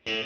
Hey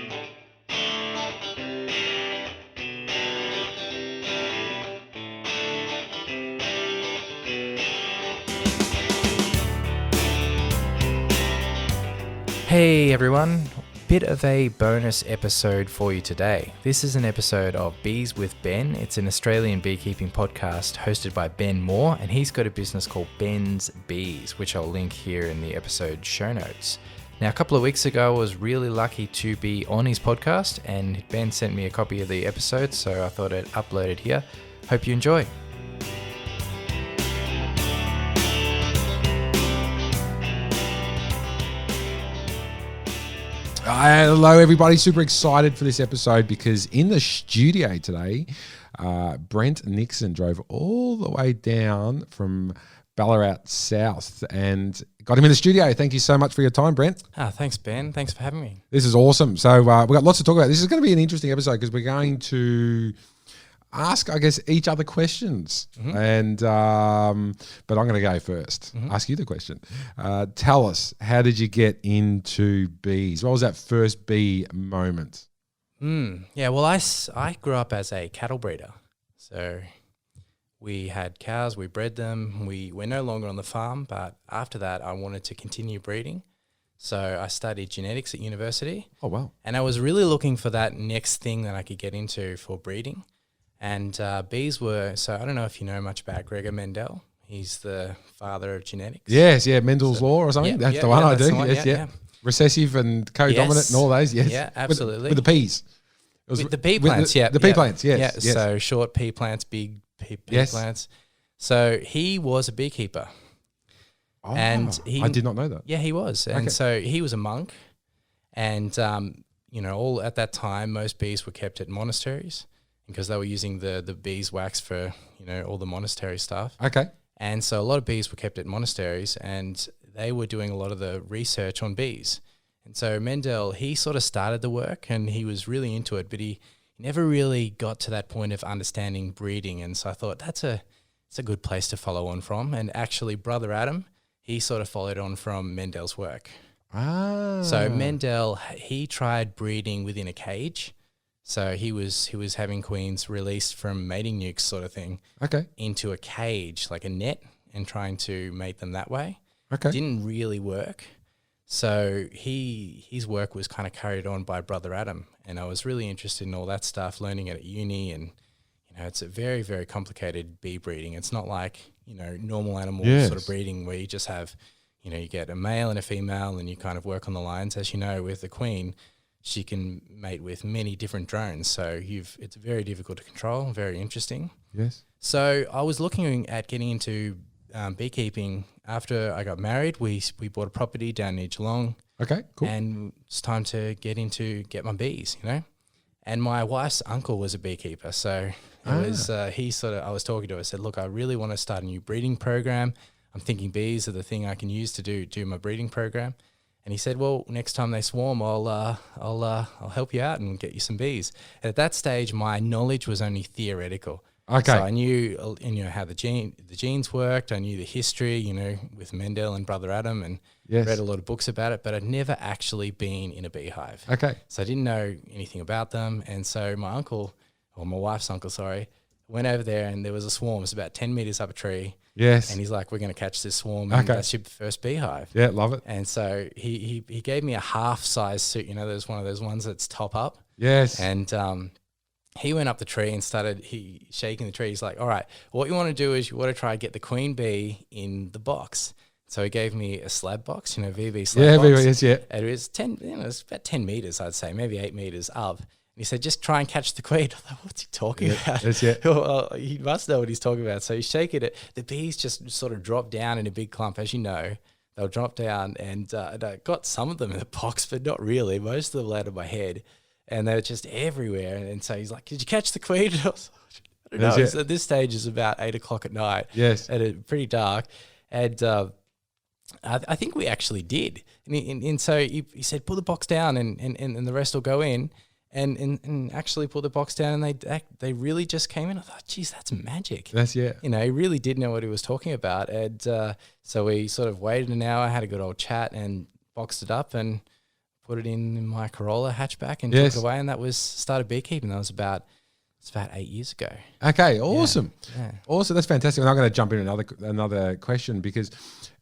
everyone, bit of a bonus episode for you today. This is an episode of Bees with Ben. It's an Australian beekeeping podcast hosted by Ben Moore, and he's got a business called Ben's Bees, which I'll link here in the episode show notes. Now, a couple of weeks ago, I was really lucky to be on his podcast, and Ben sent me a copy of the episode, so I thought I'd upload it here. Hope you enjoy. Hello everybody, super excited for this episode because in the studio today, Brent Nixon drove all the way down from Ballarat South and got him in the studio. Thank you so much for your time, Brent. Thanks, Ben. Thanks for having me. This is awesome. So we've got lots to talk about. This is going to be an interesting episode because we're going to ask, I guess, each other questions. Mm-hmm. And but I'm going to go first. Mm-hmm. Ask you the question. Tell us, how did you get into bees? What was that first bee moment? Yeah, well, I grew up as a cattle breeder. So we had cows, we bred them. We're no longer on the farm, but after that, I wanted to continue breeding. So I studied genetics at university. Oh, wow. And I was really looking for that next thing that I could get into for breeding. And bees were, so I don't know if you know much about Gregor Mendel. He's the father of genetics. Yes, yeah, Mendel's law or something. That's the one I do. Yes, yeah. Recessive and co-dominant and all those, yes. Yeah, absolutely. With the peas. With the pea plants, The pea plants, yes. Yeah, so short pea plants, big pea plants. So he was a beekeeper. Oh, and I did not know that. Yeah, he was. And so he was a monk. And, all at that time, most bees were kept at monasteries, because they were using the beeswax for, all the monastery stuff. Okay. And so a lot of bees were kept at monasteries, and they were doing a lot of the research on bees. And so Mendel, he sort of started the work and he was really into it, but he never really got to that point of understanding breeding. And so I thought it's a good place to follow on from. And actually Brother Adam, he sort of followed on from Mendel's work. Ah. So Mendel, he tried breeding within a cage. So he was having queens released from mating nukes sort of thing into a cage, like a net, and trying to mate them that way. Okay. Didn't really work. So his work was kind of carried on by Brother Adam. And I was really interested in all that stuff, learning it at uni. And, it's a very, very complicated bee breeding. It's not like, normal animal sort of breeding where you just have, you get a male and a female and you kind of work on the lines. As you know, with the queen, she can mate with many different drones, so it's very difficult to control, very interesting. Yes. So I was looking at getting into beekeeping after I got married. We bought a property down near Geelong. Okay, cool. And it's time to get my bees, And my wife's uncle was a beekeeper, so it was I was talking to her. I said, look, I really want to start a new breeding program. I'm thinking bees are the thing I can use to do my breeding program. And he said, well, next time they swarm, I'll help you out and get you some bees. And at that stage, my knowledge was only theoretical. Okay. So I knew how the genes worked. I knew the history, with Mendel and Brother Adam, and read a lot of books about it, but I'd never actually been in a beehive. Okay. So I didn't know anything about them. And so my wife's uncle, went over there and there was a swarm. It was about 10 meters up a tree. Yes. And he's like, we're going to catch this swarm. And that's your first beehive. Yeah, love it. And so he gave me a half-size suit. There's one of those ones that's top up. Yes. And he went up the tree and started shaking the tree. He's like, all right, what you want to do is you want to try to get the queen bee in the box. So he gave me a slab box, VB slab box. Yeah, yes, yeah. And it was it's about 10 meters, I'd say, maybe 8 meters up. He said, just try and catch the queen. I thought, what's he talking about? Yes, yeah. Well, he must know what he's talking about. So he's shaking it. The bees just sort of drop down in a big clump. As you know, they'll drop down. And I got some of them in the box, but not really. Most of them landed on my head. And they were just everywhere. And so he's like, did you catch the queen? I was like, I don't know. At this stage, it's about 8 o'clock at night. Yes. And it's pretty dark. And I think we actually did. And so he said, put the box down and the rest will go in. And actually put the box down, and they really just came in. I thought, geez, that's magic. He really did know what he was talking about. And so we sort of waited an hour, had a good old chat, and boxed it up and put it in my Corolla hatchback and took it away, and that was started beekeeping. That was about 8 years ago. Okay, awesome. Yeah. Awesome, that's fantastic. And I'm going to jump in another question because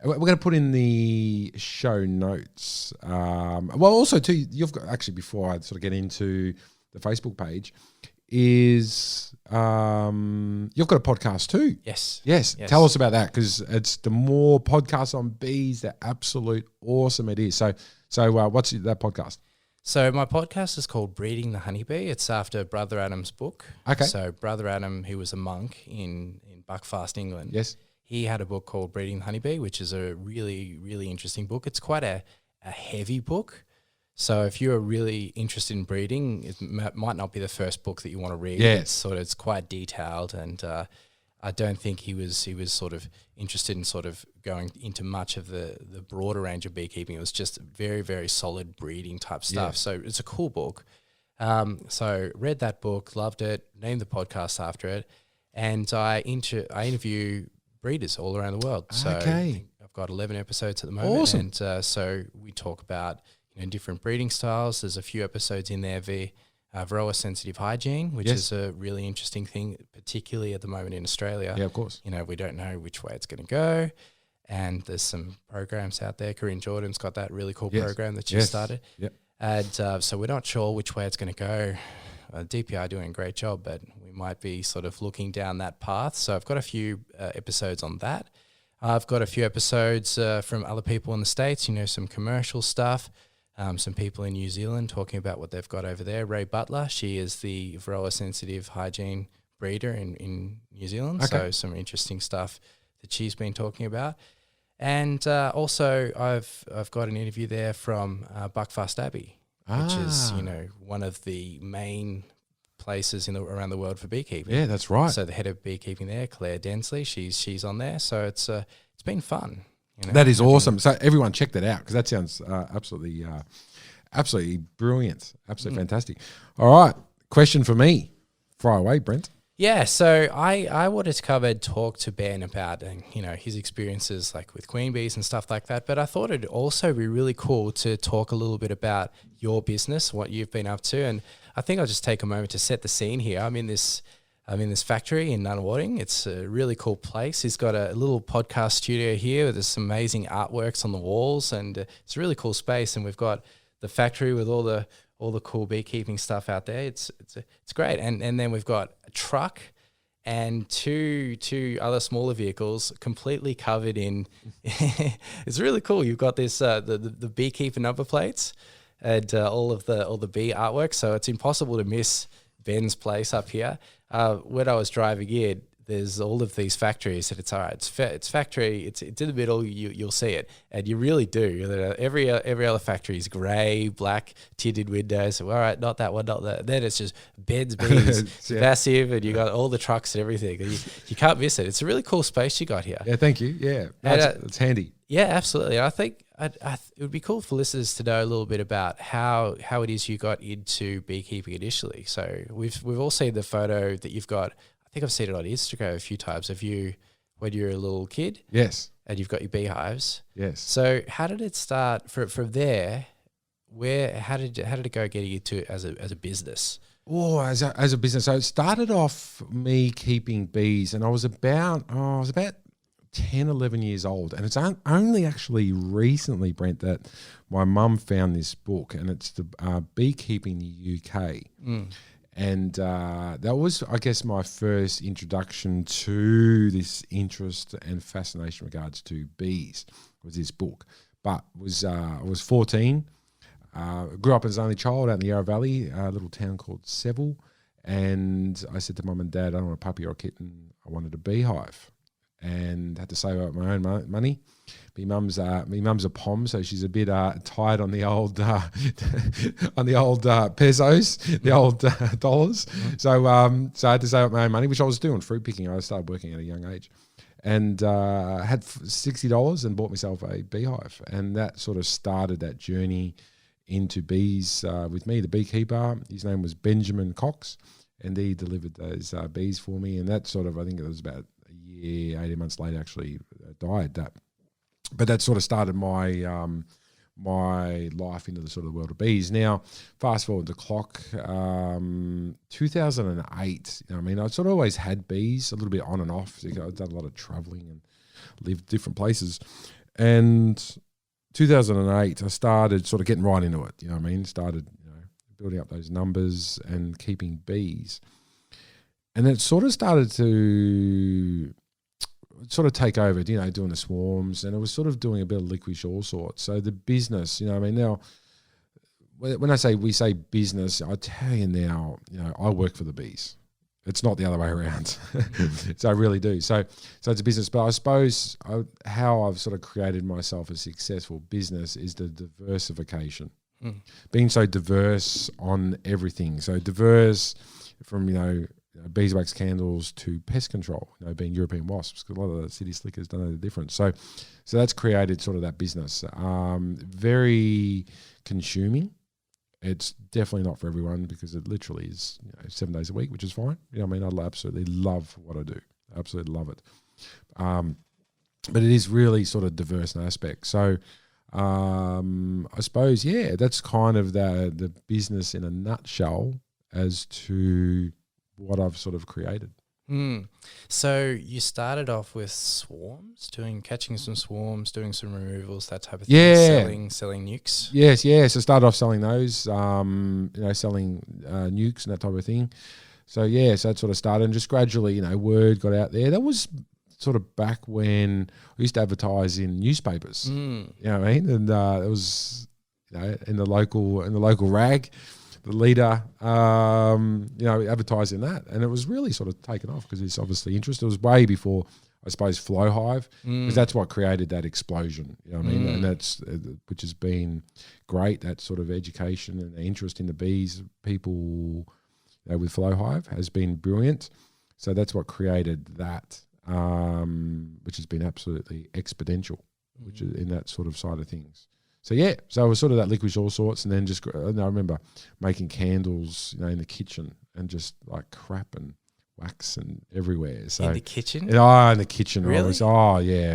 we're going to put in the show notes. Well, also too, you've got actually before I sort of get into the Facebook page, is you've got a podcast too. Yes. Tell us about that, because it's the more podcasts on bees, the absolute awesome it is. So what's that podcast? So my podcast is called Breeding the Honeybee. It's after Brother Adam's book. Okay. So Brother Adam, who was a monk in Buckfast, England. Yes. He had a book called Breeding the Honeybee, which is a really, really interesting book. It's quite a heavy book. So if you're really interested in breeding, it might not be the first book that you want to read. Yes. It's quite detailed, and I don't think he was sort of interested in sort of going into much of the broader range of beekeeping. It was just very, very solid breeding type stuff. Yeah. So it's a cool book. So read that book, loved it, named the podcast after it, and I interview breeders all around the world. So I've got 11 episodes at the moment. Awesome. And so we talk about different breeding styles. There's a few episodes in there Varroa sensitive hygiene, which is a really interesting thing, particularly at the moment in Australia. Yeah, of course. We don't know which way it's going to go, and there's some programs out there. Corinne Jordan's got that really cool program that she started. Yep. And so we're not sure which way it's going to go. DPI are doing a great job, but we might be sort of looking down that path. So I've got a few episodes on that. I've got a few episodes from other people in the States, some commercial stuff. Some people in New Zealand talking about what they've got over there.Ray Butler, she is the Varroa sensitive hygiene breeder in New Zealand. Okay. So some interesting stuff that she's been talking about. And also I've got an interview there from Buckfast Abbey, which is, one of the main places around the world for beekeeping. Yeah, that's right. So the head of beekeeping there, Claire Densley, she's on there. So it's been fun. That is awesome. So everyone check that out, because that sounds absolutely brilliant. Absolutely fantastic. All right. Question for me. Fire away, Brent. Yeah. So I wanted to talk to Ben about, his experiences like with queen bees and stuff like that. But I thought it'd also be really cool to talk a little bit about your business, what you've been up to. And I think I'll just take a moment to set the scene here. I'm in this factory in Nunawading. It's a really cool place. He's got a little podcast studio here. There's some amazing artworks on the walls, and it's a really cool space. And we've got the factory with all the cool beekeeping stuff out there. It's great. And then we've got a truck and two other smaller vehicles completely covered in. It's really cool. You've got this the beekeeper number plates and all the bee artwork. So it's impossible to miss Ben's place up here. When I was driving in, there's all of these factories, and it's all right. It's factory. It's in the middle. You'll see it, and you really do. Every other factory is grey, black, tinted windows. So, all right, not that one, not that. Then it's just Ben's bees, massive, and you got all the trucks and everything. And you can't miss it. It's a really cool space you got here. Yeah, thank you. Yeah, it's handy. Yeah, absolutely. I think it would be cool for listeners to know a little bit about how it is you got into beekeeping initially. So we've all seen the photo that you've got. I think I've seen it on Instagram a few times of you when you're a little kid. Yes. And you've got your beehives. Yes. So how did it start from there? How did it go getting into it as a business? Oh, as a business. So it started off me keeping bees, and I was about 10, 11 years old. And it's only actually recently, Brent, that my mum found this book, and it's the Beekeeping the UK. Mm. And that was, I guess, my first introduction to this interest and fascination in regards to bees, was this book. But I was 14, grew up as an only child out in the Yarra Valley, a little town called Seville. And I said to Mum and Dad, I don't want a puppy or a kitten, I wanted a beehive. And had to save up my own money. Me mum's a pom, so she's a bit tight on the old pesos, the old dollars. Mm-hmm. So I had to save up my own money, which I was doing fruit picking. I started working at a young age, and had $60 and bought myself a beehive, and that sort of started that journey into bees with me. The beekeeper, his name was Benjamin Cox, and he delivered those bees for me, and that sort of, I think it was about a year, 18 months later, actually died. But that sort of started my my life into the sort of world of bees. Now, fast forward the clock, 2008. I mean, I'd sort of always had bees, a little bit on and off. I've done a lot of traveling and lived different places. And 2008, I started sort of getting right into it. You know what I mean? Started building up those numbers and keeping bees. And it sort of started to sort of take over, doing the swarms, and it was sort of doing a bit of licorice all sorts. So the business, now when we say business, I tell you now, I work for the bees. It's not the other way around. So I really do. So it's a business, but I suppose how I've sort of created myself a successful business is the diversification. Being so diverse on everything. So diverse from, beeswax candles to pest control, being European wasps, because a lot of the city slickers don't know the difference. So that's created sort of that business. Very consuming. It's definitely not for everyone because it literally is 7 days a week, which is fine. I absolutely love what I do. I absolutely love it. But it is really sort of diverse in aspect. So I suppose, that's kind of the business in a nutshell as to what I've sort of created. So you started off with swarms, catching some swarms, doing some removals, that type of thing. Yeah. Selling nukes. Yes. So I started off selling those, selling nukes and that type of thing. So so that sort of started, and just gradually, word got out there. That was sort of back when I used to advertise in newspapers. You know what I mean? And it was, in the local rag. The leader, advertising that, and it was really sort of taken off because it's obviously interest. It was way before, I suppose, Flow Hive, because that's what created that explosion. You know what I mean? And that's which has been great. That sort of education and the interest in the bees, people with Flow Hive has been brilliant. So that's what created that, which has been absolutely exponential, which is in that sort of side of things. So so it was sort of that licorice all sorts, and then just I remember making candles, in the kitchen, and just like crap and wax and everywhere. So in the kitchen? In the kitchen. Really?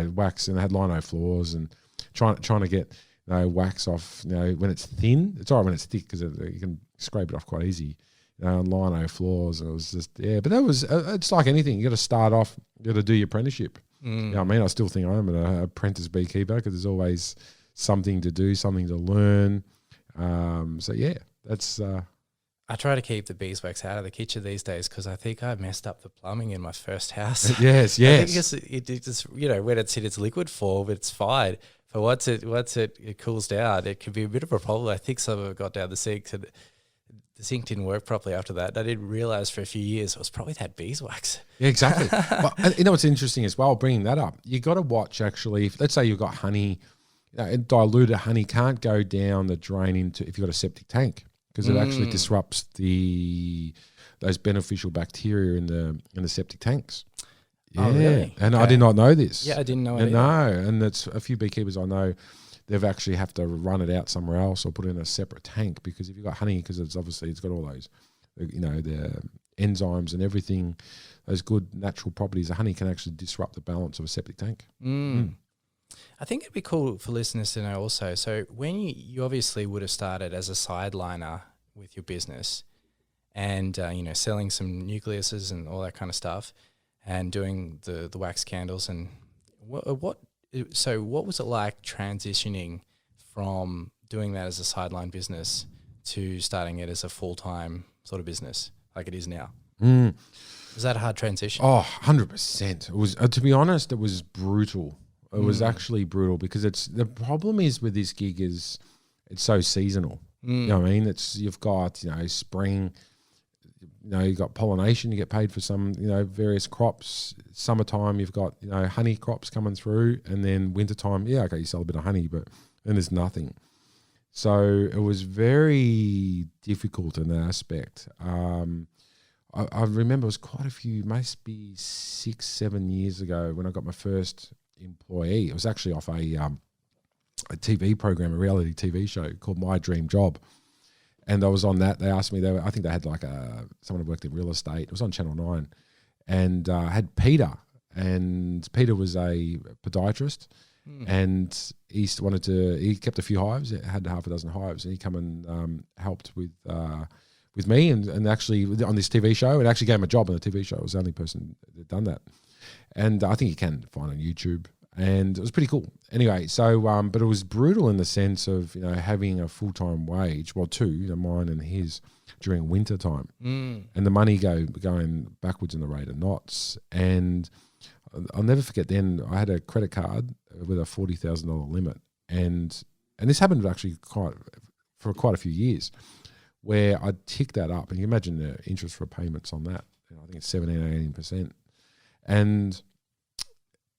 Wax, and I had lino floors and trying to get wax off. When it's thin, it's all right when it's thick because you can scrape it off quite easy. On lino floors, and it was just But that was it's like anything. You got to start off. You got to do your apprenticeship. I still think I'm an apprentice beekeeper because there's always something to do, something to learn. That's. I try to keep the beeswax out of the kitchen these days because I think I messed up the plumbing in my first house. Yes. I think it just when it's in its liquid form, it's fine. But once it cools down, it can be a bit of a problem. I think some of it got down the sink, and the sink didn't work properly after that. And I didn't realize for a few years it was probably that beeswax. Yeah, exactly. Well, what's interesting as well, bringing that up, you got to watch actually. Let's say you've got honey. Diluted honey can't go down the drain if you've got a septic tank because it actually disrupts those beneficial bacteria in the septic tanks. Yeah. Oh, really? And okay. I did not know this. Yeah, I didn't know. No, and it's a few beekeepers I know. They've actually have to run it out somewhere else or put it in a separate tank because if you've got honey, because it's got all those, the enzymes and everything, those good natural properties. The honey can actually disrupt the balance of a septic tank. I think it'd be cool for listeners to know also. So when you obviously would have started as a sideliner with your business and, selling some nucleuses and all that kind of stuff and doing the wax candles and what was it like transitioning from doing that as a sideline business to starting it as a full-time sort of business like it is now? Was that a hard transition? Oh, 100%. It was, to be honest, it was brutal. It was actually brutal because the problem is with this gig is it's so seasonal. You know what I mean? You've got, spring, you've got pollination, you get paid for some, various crops. Summertime, you've got, honey crops coming through, and then wintertime, you sell a bit of honey, but then there's nothing. So it was very difficult in that aspect. I remember it was quite a few, must be 6-7 years ago when I got my first employee. It was actually off a TV program, a reality TV show called My Dream Job. And I was on that. They asked me, I think they had someone who worked in real estate. It was on Channel 9 and had Peter. And Peter was a podiatrist and he kept a few hives, had half a dozen hives, and he come and helped with me and actually on this TV show. It actually gave him a job on the TV show. I was the only person that had done that. And I think you can find on YouTube. And it was pretty cool. Anyway, so but it was brutal in the sense of, having a full-time wage, well, two, mine and his, during winter time. And the money going backwards in the rate of knots. And I'll never forget then, I had a credit card with a $40,000 limit. And this happened actually for quite a few years, where I'd tick that up. And you imagine the interest repayments on that. I think it's 17 or 18%. And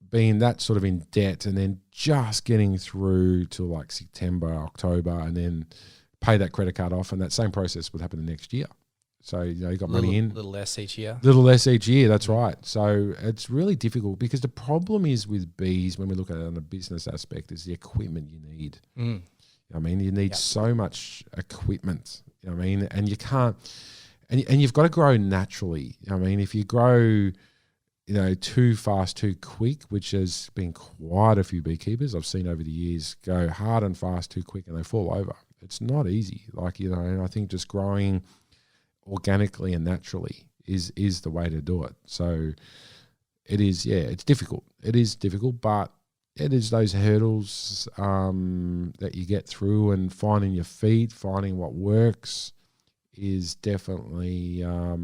being that sort of in debt and then just getting through to like September, October, and then pay that credit card off, and that same process would happen the next year. So, you got money in. A little less each year. That's right. So it's really difficult because the problem is with bees, when we look at it on a business aspect, is the equipment you need. You need so much equipment, and you can't, and you've got to grow naturally. If you grow, too fast, too quick, which has been quite a few beekeepers I've seen over the years go hard and fast too quick and they fall over. It's not easy. And I think just growing organically and naturally is the way to do it. So it is, it's difficult. It is difficult, but it is those hurdles that you get through, and finding your feet, finding what works is definitely, I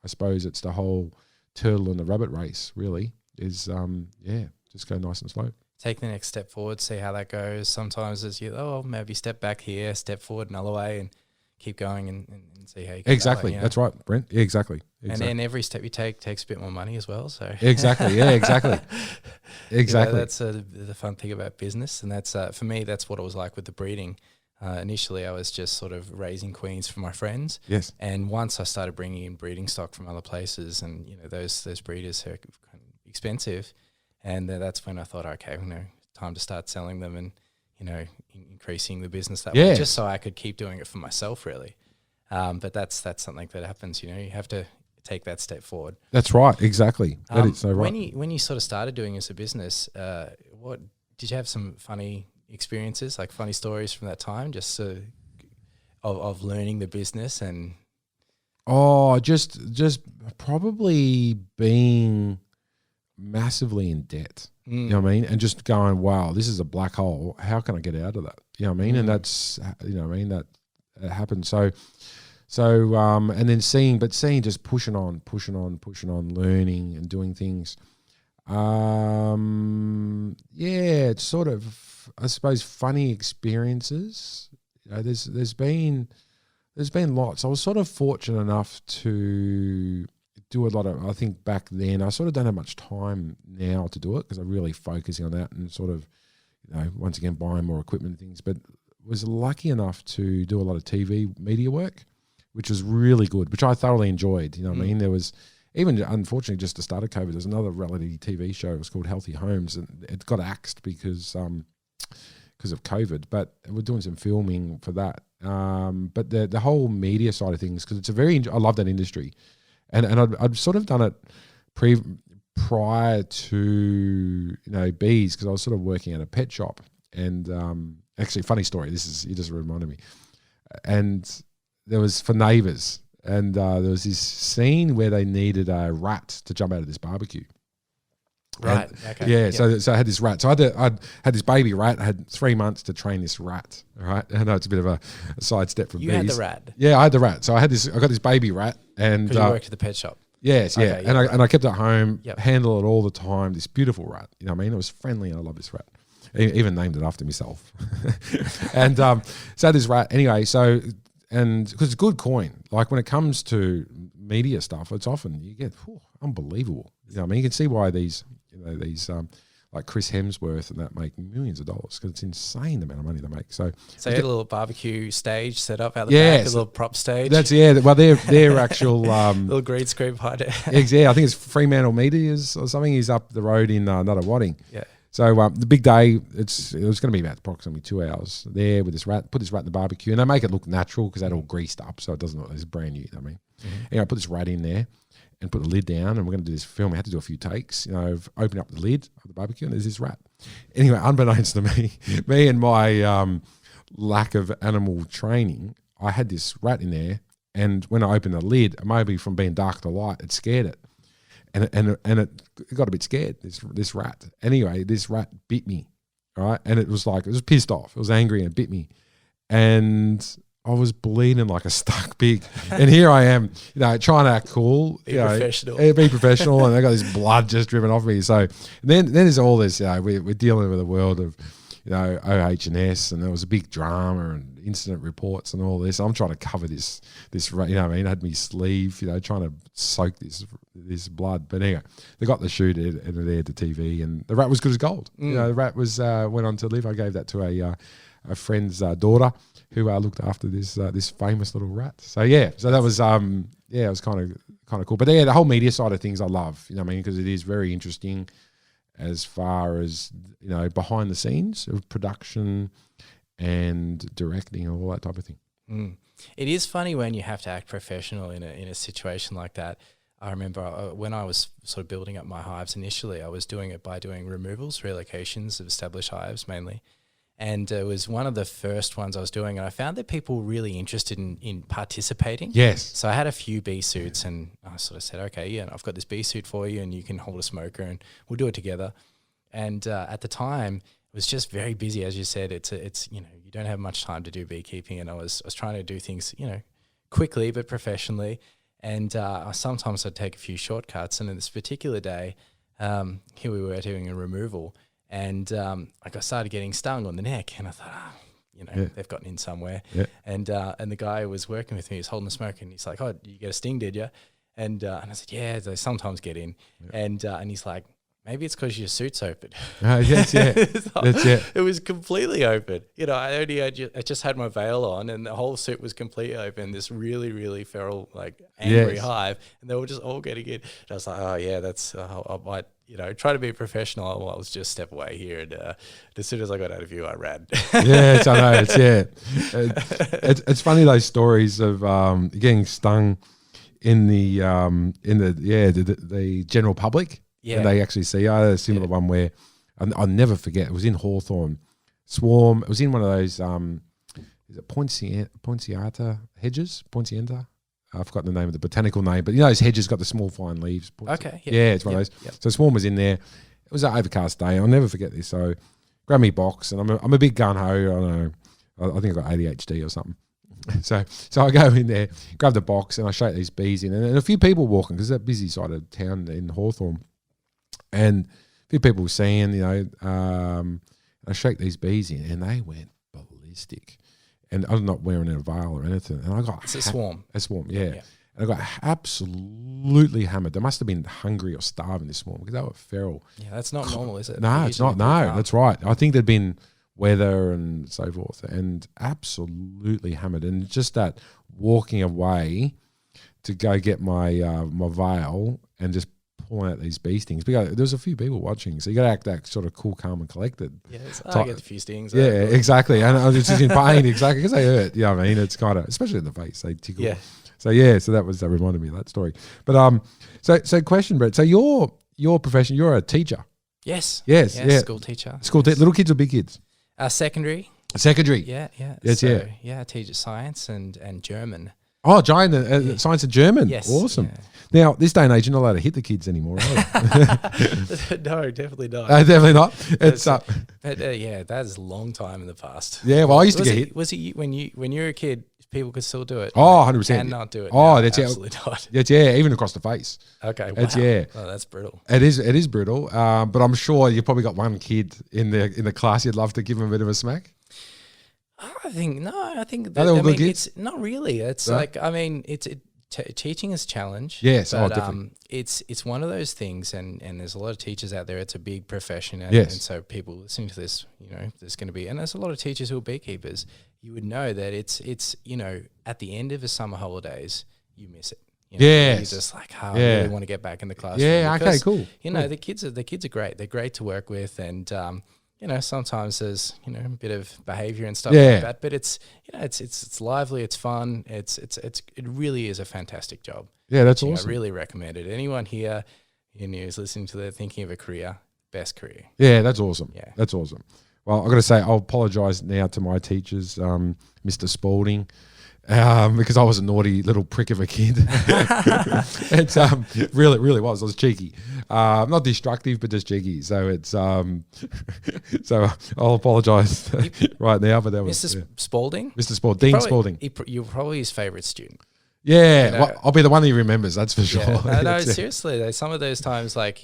suppose it's the whole turtle and the rabbit race, really, is just go nice and slow. Take the next step forward, see how that goes. Sometimes it's maybe step back here, step forward another way, and keep going and see how you get exactly that way, That's right, Brent. Yeah, exactly. And then every step you take takes a bit more money as well. So exactly. That's the fun thing about business, and that's for me, that's what it was like with the breeding. Initially, I was just sort of raising queens for my friends. Yes. And once I started bringing in breeding stock from other places, and those breeders are kind of expensive, and that's when I thought, okay, time to start selling them and increasing the business that way, just so I could keep doing it for myself, really. But that's something that happens. You have to take that step forward. That's right. Exactly. That is so right. When you sort of started doing it as a business, what did you have some funny experiences, like funny stories from that time, just of learning the business? And just probably being massively in debt. You know what I mean? And just going, wow, this is a black hole. How can I get out of that? You know what I mean? And that's, that happened. So and then seeing just pushing on, learning and doing things. It's sort of, I suppose, funny experiences. There's been lots. I was sort of fortunate enough to do a lot of, I think back then, I sort of don't have much time now to do it because I'm really focusing on that and sort of, once again, buying more equipment and things, but was lucky enough to do a lot of TV media work, which was really good, which I thoroughly enjoyed. You know what I mean? There was, even unfortunately, just the start of COVID, there's another reality TV show. It was called Healthy Homes, and it got axed because of COVID. But we're doing some filming for that. But the whole media side of things, because I love that industry, and I'd sort of done it prior to bees, because I was sort of working at a pet shop, and actually, funny story. You just reminded me, and there was for Neighbours. And there was this scene where they needed a rat to jump out of this barbecue. Right. And, okay. Yeah. So I had this rat. So I had this baby rat. I had 3 months to train this rat. All right. I know it's a bit of a sidestep from bees. You had the rat. Yeah, I had the rat. So I got this baby rat, and because you worked at the pet shop. Yes. Yeah. Okay, and I kept it at home. Yep. Handle it all the time. This beautiful rat. You know what I mean? It was friendly, and I love this rat. Even named it after myself. And so this rat. Anyway, so. And because it's good coin, like when it comes to media stuff, it's often you get unbelievable. You know what I mean? You can see why these like Chris Hemsworth and that make millions of dollars, because it's insane the amount of money they make. So you had a little barbecue stage set up out the back, a little prop stage. That's well, their actual little green screen behind it. Yeah, I think it's Fremantle Medias or something. He's up the road in Nuttawading. Yeah. So the big day, it was going to be about approximately 2 hours there with this rat. Put this rat in the barbecue, and they make it look natural because they're all greased up, so it doesn't look, it's brand new. You know what I mean, anyway, I put this rat in there and put the lid down, and we're going to do this film. We had to do a few takes, of opening up the lid of the barbecue, and there's this rat. Anyway, unbeknownst to me, me and my lack of animal training, I had this rat in there, and when I opened the lid, maybe from being dark to light, it scared it. And it got a bit scared, this rat. Anyway, this rat bit me, right? And it was pissed off. It was angry and it bit me. And I was bleeding like a stuck pig. And here I am, trying to act cool. Be professional. Be professional. And I got this blood just dripping off me. So then there's all this, we're dealing with a world of, OH&S, and there was a big drama and incident reports and all this. I'm trying to cover this, I had me sleeve, trying to soak this blood. But anyway, they got the shoot and it aired to TV, and the rat was good as gold. The rat was went on to live. I gave that to a friend's daughter who looked after this famous little rat. So that was it was kind of cool. But the whole media side of things I love, because it is very interesting as far as, behind the scenes of production and directing and all that type of thing. It is funny when you have to act professional in a situation like that. I remember when I was sort of building up my hives initially, I was doing it by doing removals, relocations of established hives mainly. And it was one of the first ones I was doing, and I found that people were really interested in participating. Yes. So I had a few bee suits, and I sort of said, okay, I've got this bee suit for you, and you can hold a smoker, and we'll do it together. And at the time, it was just very busy, as you said. It's you don't have much time to do beekeeping, and I was trying to do things quickly but professionally. And sometimes I'd take a few shortcuts. And in this particular day, here we were doing a removal. And I started getting stung on the neck, and I thought, they've gotten in somewhere. Yeah. And the guy who was working with me was holding the smoke, and he's like, "Oh, you get a sting, did you?" And I said, "Yeah, they sometimes get in." Yeah. And he's like, "Maybe it's because your suit's open." Yes, yeah, that's it. It was completely open. I just had my veil on, and the whole suit was completely open. This really, really feral, angry hive, and they were just all getting in. And I was like, "Oh yeah, that's I might." Try to be professional. I'll just step away here. And as soon as I got out of view, I ran. Yes, I know. It's funny, those stories of getting stung in the general public. Yeah. And they actually see. I had a similar one where I'll never forget. It was in Hawthorne. Swarm. It was in one of those, is it Poinciata hedges? Poinciata? I've forgotten the name of the botanical name, but those hedges got the small fine leaves. Okay. Yeah, it's one of those. Yep. So Swarm was in there. It was an overcast day. I'll never forget this. So grab me box, and I'm a big gun ho. I don't know. I think I got ADHD or something. So I go in there, grab the box, and I shake these bees in, and a few people walking, because it's a busy side of town in Hawthorne, and a few people were seeing, I shake these bees in, and they went ballistic. And I'm not wearing a veil or anything. And I got a swarm. A swarm, yeah. And I got absolutely hammered. They must have been hungry or starving, this swarm, because they were feral. Yeah, that's not normal, is it? No, it's not. No, that's right. I think there'd been weather and so forth, and absolutely hammered. And just that walking away to go get my my veil and just pulling out these bee stings, because there's a few people watching, so you got to act that sort of cool, calm, and collected. Yeah, I get a few stings. Yeah, exactly. And I was just in pain, exactly, because they hurt. You know what I mean? It's kind of, especially in the face, they tickle. Yeah. So that reminded me of that story. But so question, Brett. So your profession, you're a teacher. Yes. Yes. Yeah. School teacher. Little kids or big kids? Secondary. Secondary. Yeah. Yes. So, I teach science and German. Oh, giant science and German. Yes. Awesome. Yeah. Now, this day and age, you're not allowed to hit the kids anymore, are you? No, definitely not. Definitely not. It's that is a long time in the past. Yeah, well, I used to get hit. Was it when you were a kid, people could still do it? Oh, 100%. Cannot do it. Oh, now. that's absolutely not. That's even across the face. Okay, wow. Oh, that's brutal. It is brutal. But I'm sure you've probably got one kid in the class you'd love to give him a bit of a smack. I think that, it's not really. It's teaching is a challenge. Yes, but, definitely. It's one of those things, and there's a lot of teachers out there. It's a big profession, and so people listening to this, there's going to be, and there's a lot of teachers who are beekeepers. You would know that it's at the end of the summer holidays, you miss it. You're just like, I really want to get back in the classroom. Yeah, because, okay, cool. The kids are great. They're great to work with, and sometimes there's a bit of behavior and stuff like that, but it's it's lively, it's fun, it really is a fantastic job. Yeah, that's awesome. I really recommend it. Anyone here who's listening to thinking of a career, best career. Yeah, that's awesome. Yeah, that's awesome. Well, I've got to say, I'll apologise now to my teachers, Mr. Spalding, because I was a naughty little prick of a kid. It's really was. I was cheeky, not destructive, but just cheeky. So it's so I'll apologise right now. But that was Mr. Spalding. Mr. Spalding, Dean Spalding. You're probably his favourite student. Yeah, well, I'll be the one he remembers. That's for sure. No, seriously. Some of those times, like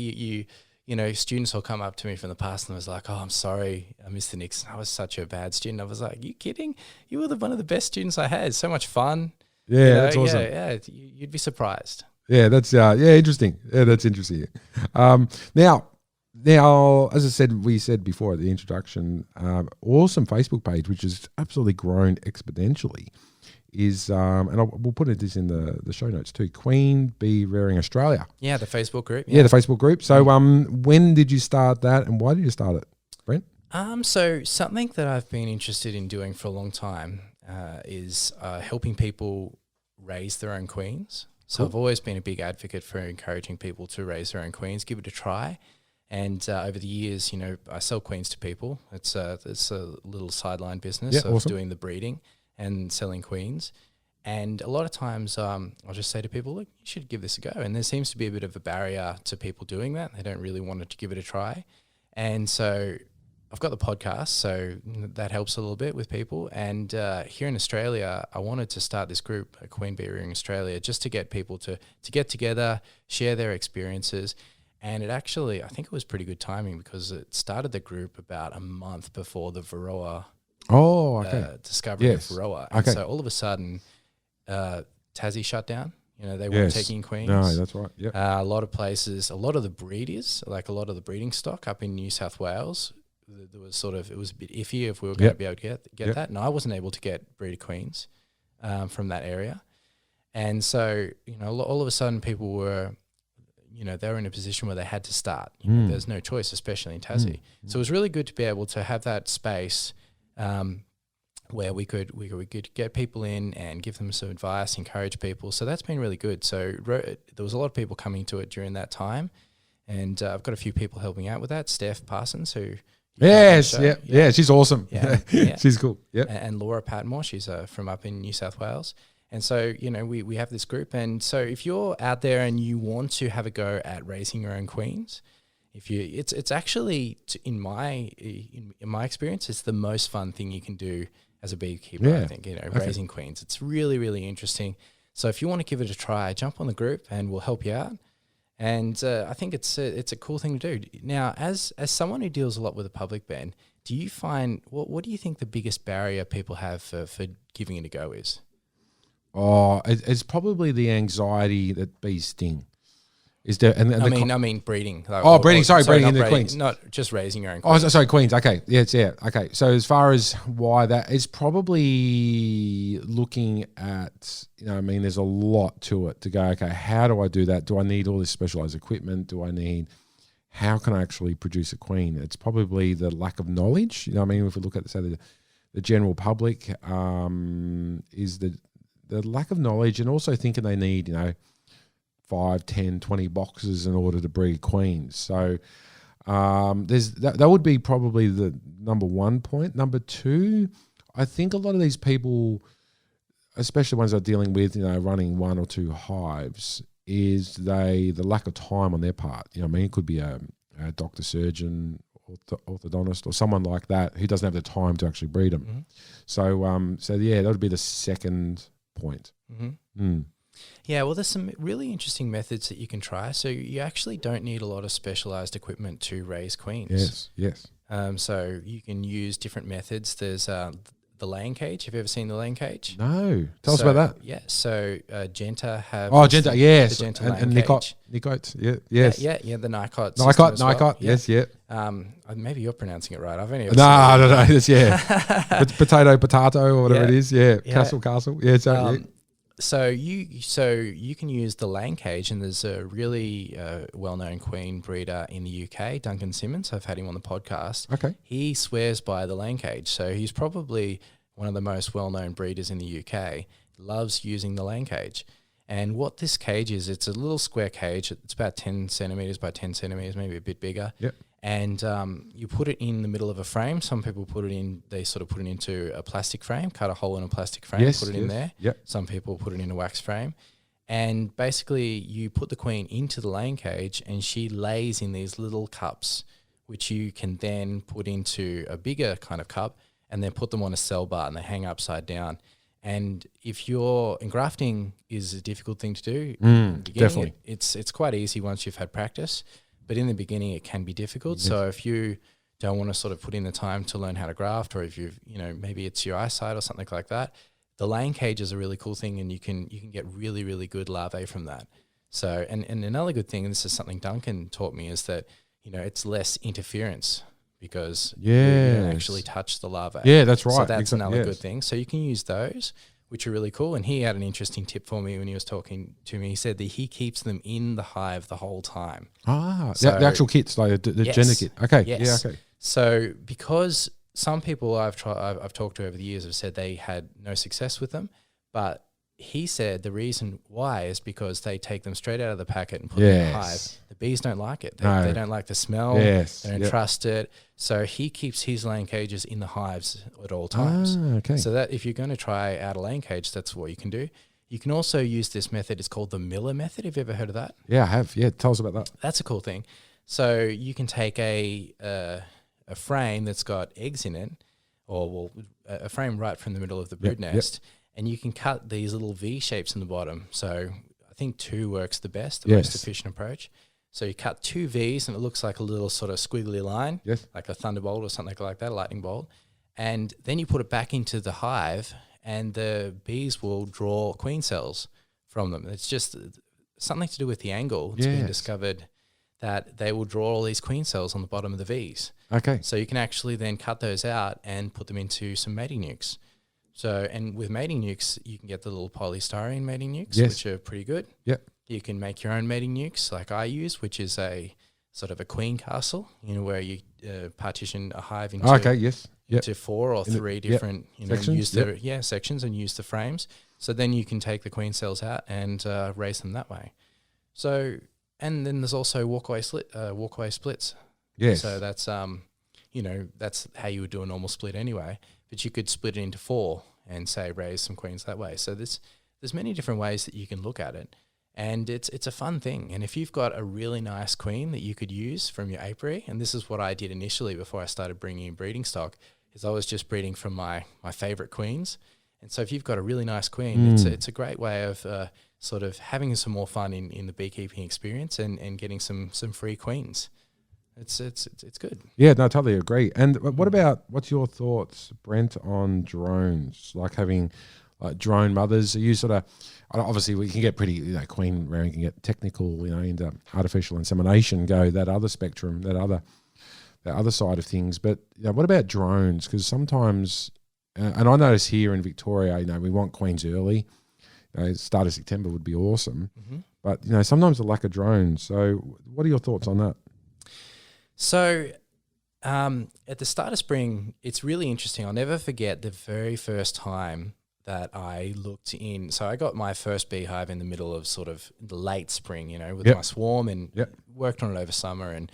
students will come up to me from the past and was like, "Oh, I'm sorry, Mr. Nixon. I was such a bad student." I was like, "You kidding? You were one of the best students I had. So much fun." Yeah, that's awesome. Yeah, you'd be surprised. Yeah, that's interesting. Yeah, that's interesting. Now, as I said, we said before at the introduction, awesome Facebook page, which has absolutely grown exponentially. Is we'll put this in the show notes too. Queen Bee Rearing Australia. Yeah, the Facebook group. Yeah, the Facebook group. So, when did you start that, and why did you start it, Brent? So something that I've been interested in doing for a long time is helping people raise their own queens. So I've always been a big advocate for encouraging people to raise their own queens, give it a try. And over the years, I sell queens to people. It's a little sideline business of doing the breeding and selling queens. And a lot of times I'll just say to people, look, you should give this a go. And there seems to be a bit of a barrier to people doing that. They don't really want to give it a try. And so I've got the podcast, so that helps a little bit with people. And here in Australia, I wanted to start this group, Queen Bee Rearing Australia, just to get people to get together, share their experiences. And it actually, I think it was pretty good timing because it started the group about a month before the Varroa discovery of Varroa. And so all of a sudden, Tassie shut down. They weren't taking queens. No, that's right. Yep. A lot of places, a lot of the breeders, like a lot of the breeding stock up in New South Wales, there was it was a bit iffy if we were going to be able to get that. And I wasn't able to get breeder queens from that area. And so, all of a sudden people were, they were in a position where they had to start. There's no choice, especially in Tassie. So it was really good to be able to have that space where we could get people in and give them some advice, encourage people. So that's been really good. So there was a lot of people coming to it during that time, and I've got a few people helping out with that. Steph Parsons, who she's awesome. Yeah. She's cool. Yeah, and Laura Patmore, she's from up in New South Wales. And so we have this group, and so if you're out there and you want to have a go at raising your own queens, it's actually in my experience, it's the most fun thing you can do as a beekeeper. I think raising queens, it's really, really interesting. So if you want to give it a try, jump on the group and we'll help you out. And I think it's a cool thing to do. Now, as someone who deals a lot with the public, Ben, do you find what do you think the biggest barrier people have for giving it a go is? Oh, it's probably the anxiety that bees sting. Is there? I mean breeding. Breeding. Sorry, breeding in the queens, not just raising your own queens. Oh, sorry, queens. Okay, okay. So as far as why that is, probably looking at, there's a lot to it to go. Okay, how do I do that? Do I need all this specialized equipment? How can I actually produce a queen? It's probably the lack of knowledge. If we look at the general public, is the lack of knowledge, and also thinking they need 5, 10, 20 boxes in order to breed queens. So that would be probably the number one point. Number two, I think a lot of these people, especially ones that are dealing with running 1 or 2 hives, is the lack of time on their part. It could be a doctor, surgeon, orthodontist, or someone like that who doesn't have the time to actually breed them. Mm-hmm. So that would be the second point. Mm-hmm. Yeah, well, there's some really interesting methods that you can try. So you actually don't need a lot of specialized equipment to raise queens. Yes. So you can use different methods. There's the laying cage. Have you ever seen the laying cage? No. Tell us about that. Yeah. So Genta have. Oh, Genta, yes. The Genta and Nicot. Nicot, yeah, yes. Yeah, the Nicot. Nicot, yes, yeah. Maybe you're pronouncing it right. I've only ever No, it's, potato, or whatever it is. Yeah, castle. Yeah, exactly. So you can use the laying cage, and there's a really well-known queen breeder in the UK, Duncan Simmons. I've had him on the podcast. Okay. He swears by the laying cage, so he's probably one of the most well-known breeders in the UK. Loves using the laying cage. And what this cage is, it's a little square cage. It's about 10 centimeters by 10 centimeters, maybe a bit bigger. Yep. And you put it in the middle of a frame. Some people they sort of put it into a plastic frame, cut a hole in a plastic frame, put it in there. Yep. Some people put it in a wax frame. And basically you put the queen into the laying cage, and she lays in these little cups, which you can then put into a bigger kind of cup and then put them on a cell bar, and they hang upside down. And if engrafting is a difficult thing to do, definitely. It's quite easy once you've had practice. But in the beginning, it can be difficult. Yes. So if you don't want to sort of put in the time to learn how to graft, or if maybe it's your eyesight or something like that, the laying cage is a really cool thing, and you can get really, really good larvae from that. So, and another good thing, and this is something Duncan taught me, is that, it's less interference, because you don't actually touch the larvae. Yeah, that's right. So that's another good thing. So you can use those, which are really cool. And he had an interesting tip for me when he was talking to me. He said that he keeps them in the hive the whole time. So the actual kits, like the gender kit. Okay. Yes. Yeah. Okay. So because some people I've talked to over the years have said they had no success with them, but he said the reason why is because they take them straight out of the packet and put them in the hive. The bees don't like it. They don't like the smell. Yes. They don't trust it. So he keeps his laying cages in the hives at all times. Okay. So that if you're going to try out a laying cage, that's what you can do. You can also use this method. It's called the Miller method. Have you ever heard of that? Yeah, I have. Yeah, tell us about that. That's a cool thing. So you can take a frame that's got eggs in it, or a frame right from the middle of the brood nest, and you can cut these little V shapes in the bottom. So I think 2 works the best, the most efficient approach. So you cut 2 V's, and it looks like a little sort of squiggly line, like a thunderbolt or something like that, a lightning bolt. And then you put it back into the hive, and the bees will draw queen cells from them. It's just something to do with the angle. It's been discovered that they will draw all these queen cells on the bottom of the V's. Okay. So you can actually then cut those out and put them into some mating nukes. So, and with mating nukes, you can get the little polystyrene mating nukes, which are pretty good. Yep. You can make your own mating nukes like I use, which is a sort of a queen castle, where you partition a hive into 4 or 3 different sections, use the sections and use the frames. So then you can take the queen cells out and raise them that way. So, and then there's also walkway splits. Yes. So that's that's how you would do a normal split anyway. But you could split it into 4 and say raise some queens that way. So there's many different ways that you can look at it. And it's a fun thing. And if you've got a really nice queen that you could use from your apiary, and this is what I did initially before I started bringing in breeding stock, is I was just breeding from my favorite queens. And so if you've got a really nice queen, it's a great way of sort of having some more fun in the beekeeping experience and getting some free queens. It's good. Yeah, no, I totally agree. And what's your thoughts, Brent, on drones? Like having drone mothers? Are you sort of, obviously we can get pretty, queen rearing can get technical, into artificial insemination, go that other spectrum, that other side of things. But what about drones? Because sometimes, and I notice here in Victoria, we want queens early. Start of September would be awesome. Mm-hmm. But, sometimes the lack of drones. So what are your thoughts on that? So at the start of spring, it's really interesting. I'll never forget the very first time that I looked in. So I got my first beehive in the middle of sort of the late spring, with my swarm, and worked on it over summer. And,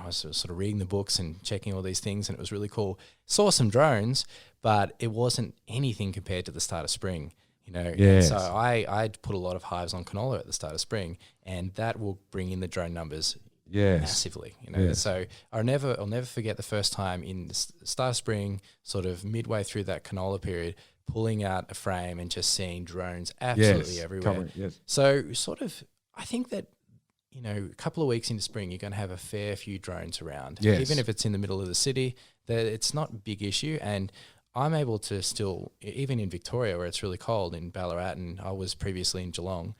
I was sort of reading the books and checking all these things, and it was really cool. Saw some drones, but it wasn't anything compared to the start of spring. Yes. So I'd put a lot of hives on canola at the start of spring, and that will bring in the drone numbers massively. So I'll never forget the first time in the start of spring, sort of midway through that canola period, pulling out a frame and just seeing drones absolutely everywhere. So sort of, I think that, a couple of weeks into spring, you're going to have a fair few drones around. Even if it's in the middle of the city, that it's not a big issue. And I'm able to still, even in Victoria where it's really cold, in Ballarat, and I was previously in Geelong,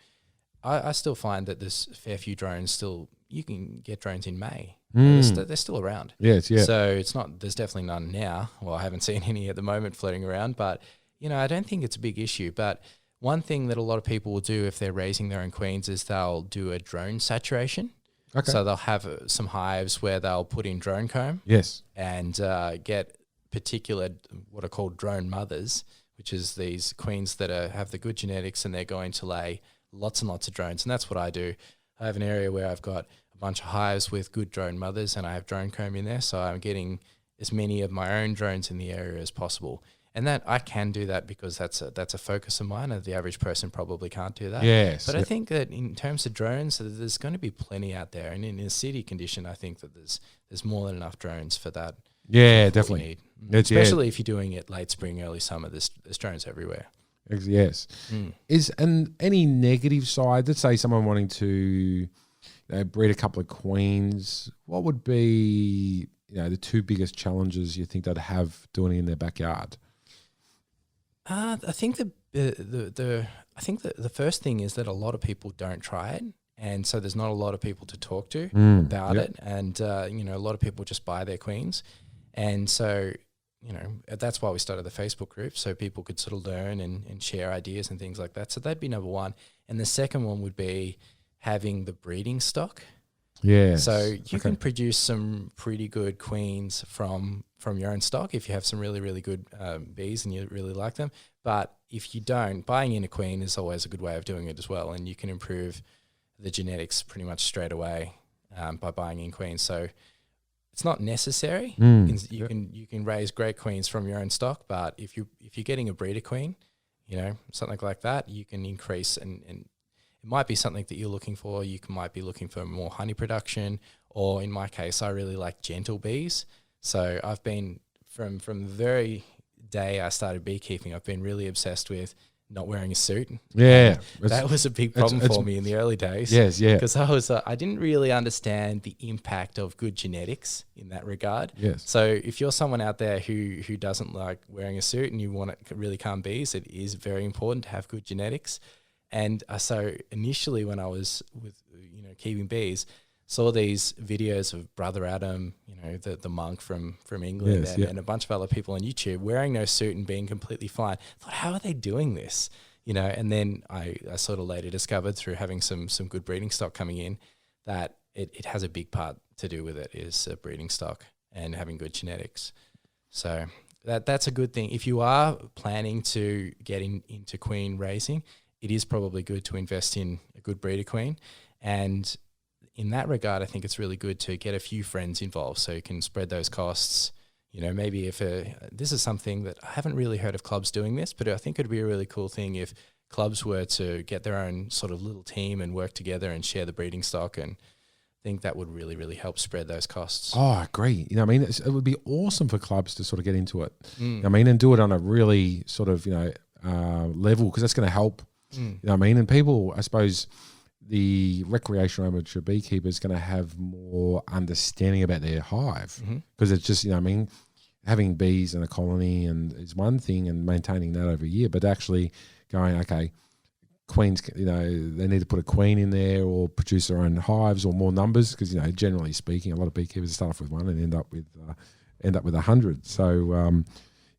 I still find that there's a fair few drones still. You can get drones in May. They're still around. So it's not, there's definitely none now. Well, I haven't seen any at the moment floating around, but, I don't think it's a big issue. But one thing that a lot of people will do if they're raising their own queens is they'll do a drone saturation. Okay. So they'll have some hives where they'll put in drone comb. Yes. And get particular what are called drone mothers, which is these queens that have the good genetics and they're going to lay lots and lots of drones. And that's what I do. I have an area where I've got a bunch of hives with good drone mothers and I have drone comb in there. So I'm getting as many of my own drones in the area as possible. And that I can do that because that's a focus of mine, and the average person probably can't do that. Yes. But I think that in terms of drones, there's going to be plenty out there. And in a city condition, I think that there's more than enough drones for that. Yeah, definitely. Especially if you're doing it late spring, early summer, there's drones everywhere. Yes. And any negative side, let's say someone wanting to breed a couple of queens, what would be the two biggest challenges you think they'd have doing it in their backyard? I think the first thing is that a lot of people don't try it, and so there's not a lot of people to talk to about it, and a lot of people just buy their queens, and so that's why we started the Facebook group, so people could sort of learn and share ideas and things like that. So that'd be number one, and the second one would be having the breeding stock. Yeah. So you can produce some pretty good queens from your own stock if you have some really, really good bees and you really like them. But if you don't, buying in a queen is always a good way of doing it as well. And you can improve the genetics pretty much straight away by buying in queens. So it's not necessary. You can raise great queens from your own stock, but if you're getting a breeder queen, something like that, you can increase and it might be something that you're looking for. You might be looking for more honey production, or in my case, I really like gentle bees. So I've been, from the very day I started beekeeping, I've been really obsessed with not wearing a suit. Yeah. That was a big problem for me in the early days. Yes, yeah. Because I didn't really understand the impact of good genetics in that regard. Yes. So if you're someone out there who doesn't like wearing a suit and you want to really calm bees, it is very important to have good genetics. And so initially when I was with, keeping bees, saw these videos of Brother Adam, the monk from England, and a bunch of other people on YouTube wearing no suit and being completely fine. I thought, how are they doing this? And then I sort of later discovered through having some good breeding stock coming in that it has a big part to do with it, is breeding stock and having good genetics. So that's a good thing. If you are planning to get into queen raising, it is probably good to invest in a good breeder queen. And in that regard, I think it's really good to get a few friends involved so you can spread those costs. Maybe if this is something that I haven't really heard of clubs doing this, but I think it'd be a really cool thing if clubs were to get their own sort of little team and work together and share the breeding stock. And I think that would really, really help spread those costs. Oh, I agree. It would be awesome for clubs to sort of get into it. And do it on a really sort of, level, because that's going to help. And people, I suppose, the recreational amateur beekeeper is going to have more understanding about their hive, because it's just, having bees in a colony and is one thing, and maintaining that over a year, but actually going, okay, queens, they need to put a queen in there or produce their own hives or more numbers, because, generally speaking, a lot of beekeepers start off with one and end up with 100. So,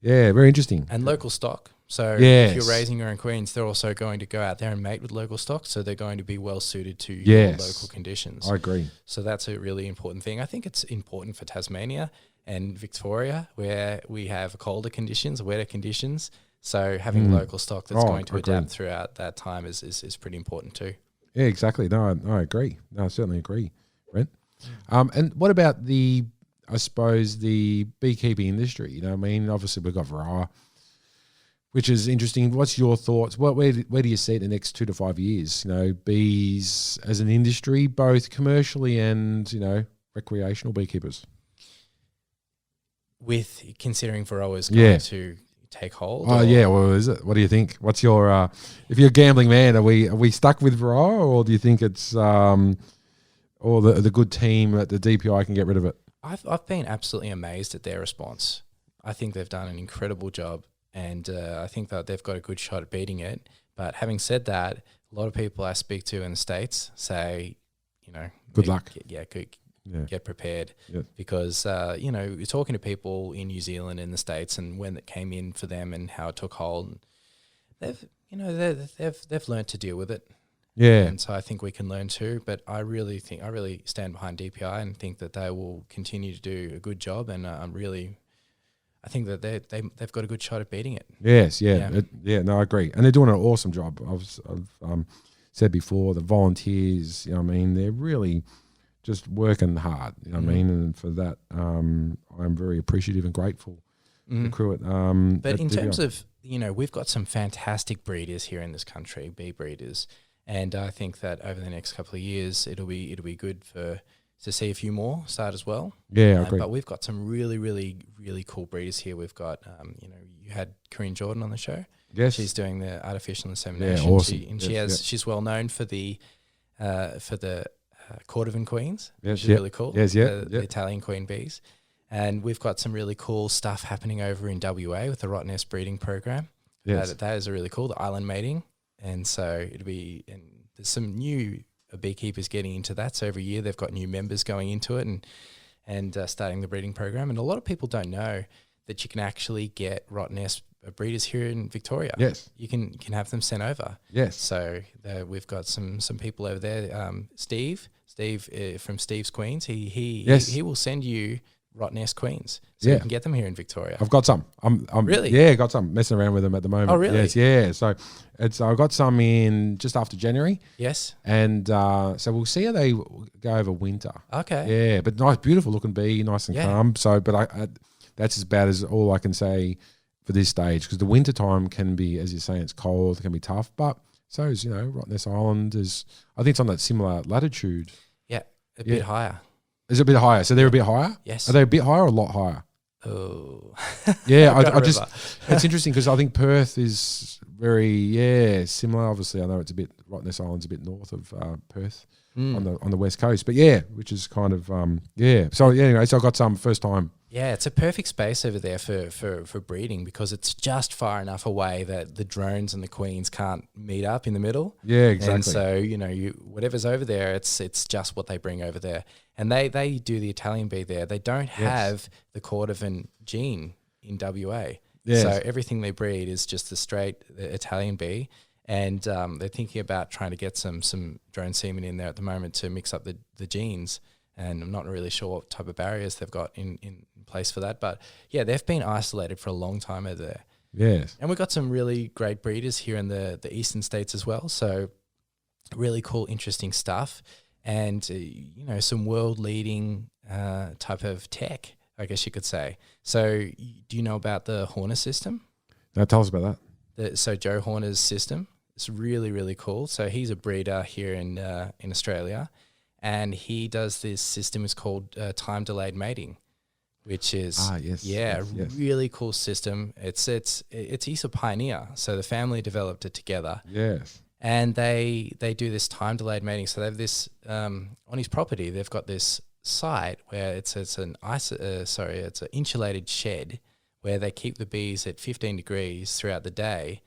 very interesting. And local stock. So if you're raising your own queens, they're also going to go out there and mate with local stock. So they're going to be well suited to your local conditions. I agree. So that's a really important thing. I think it's important for Tasmania and Victoria, where we have colder conditions, wetter conditions. So having local stock that's going to adapt throughout that time is pretty important too. Yeah, exactly. No, I agree. No, I certainly agree, Brent. And what about the beekeeping industry? Obviously we've got Varroa, which is interesting. What's your thoughts? Where do you see it in the next 2 to 5 years? Bees as an industry, both commercially and, recreational beekeepers. With considering Varroa is going to take hold? Oh, yeah. Well, is it? What do you think? What's your, if you're a gambling man, are we stuck with Varroa, or do you think it's, or the good team at the DPI can get rid of it? I've been absolutely amazed at their response. I think they've done an incredible job. And I think that they've got a good shot at beating it. But having said that, a lot of people I speak to in the States say, good luck. Get prepared. Yeah. Because, you're talking to people in New Zealand and the States and when it came in for them and how it took hold. They've, they've learned to deal with it. Yeah. And so I think we can learn too. But I really stand behind DPI and think that they will continue to do a good job. And I think that they've got a good shot at beating it. Yes, no, I agree, and they're doing an awesome job. I've said before, the volunteers, you know what I mean, they're really just working hard, you know what I mean, and for that, I'm very appreciative and grateful to the crew at. But in terms of, we've got some fantastic breeders here in this country, bee breeders, and I think that over the next couple of years, it'll be good to see a few more start as well. Yeah, I agree. But we've got some really, really, really cool breeders here. We've got, you had Corinne Jordan on the show. Yes, she's doing the artificial insemination. Yeah, awesome. She's well known for the Cordovan queens. Yes, which is really cool. Yes, the Italian queen bees, and we've got some really cool stuff happening over in WA with the Rottnest breeding program. Yes, that is really cool. The island mating, and so there's some new beekeepers getting into that. So every year they've got new members going into it and starting the breeding program. And a lot of people don't know that you can actually get Rottnest breeders here in Victoria. Yes, you can have them sent over. Yes, so we've got some people over there. Steve from Steve's Queens. He will send you Rottnest queens, so you can get them here in Victoria. I've got some. I'm really got some messing around with them at the moment. Oh really? Yes, yeah. So I've got some in just after January. Yes, and so we'll see how they go over winter. Okay. Yeah, but nice, beautiful looking bee, nice and calm. So, but I that's as bad as all I can say for this stage, because the winter time can be, as you're saying, it's cold, it can be tough. But so is Rottnest Island is. I think it's on that similar latitude. Yeah, a bit higher. Is it a bit higher? So they're a bit higher? Yes. Are they a bit higher or a lot higher? Oh. Yeah, I just, it's interesting because I think Perth is very, similar. Obviously, I know it's Rottnest Island's a bit north of Perth on the west coast. But which is kind of, So anyway, so I got some first time. Yeah, it's a perfect space over there for breeding because it's just far enough away that the drones and the queens can't meet up in the middle. Yeah, exactly. And so, whatever's over there, it's just what they bring over there. And they do the Italian bee there. They don't have the Cordovan gene in WA. Yes. So everything they breed is just the Italian bee. And they're thinking about trying to get some drone semen in there at the moment to mix up the genes. And I'm not really sure what type of barriers they've got in place for that. But yeah, they've been isolated for a long time over there. Yes. And we've got some really great breeders here in the eastern states as well. So really cool, interesting stuff. And, some world-leading type of tech, I guess you could say. So do you know about the Horner system? No, tell us about that. So Joe Horner's system is really, really cool. So he's a breeder here in Australia, and he does this system. It's called time-delayed mating, which is really cool system. He's a pioneer. So the family developed it together. Yes. And they do this time delayed mating. So they have this on his property. They've got this site where it's an insulated shed where they keep the bees at 15 degrees throughout the day,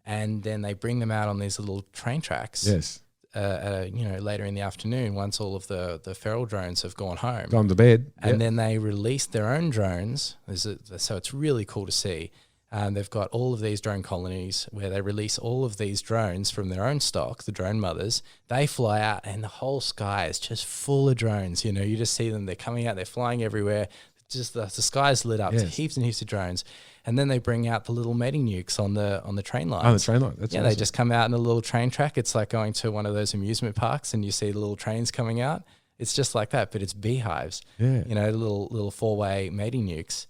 and then they bring them out on these little train tracks. Yes. Later in the afternoon, once all of the feral drones have gone home, gone to bed, and then they release their own drones. So it's really cool to see. They've got all of these drone colonies where they release all of these drones from their own stock, the drone mothers. They fly out and the whole sky is just full of drones. You just see them. They're coming out. They're flying everywhere. Just the sky's lit up to heaps and heaps of drones. And then they bring out the little mating nukes on the train lines. On the train line. That's awesome. They just come out in a little train track. It's like going to one of those amusement parks and you see the little trains coming out. It's just like that, but it's beehives. Yeah. Little 4-way mating nukes.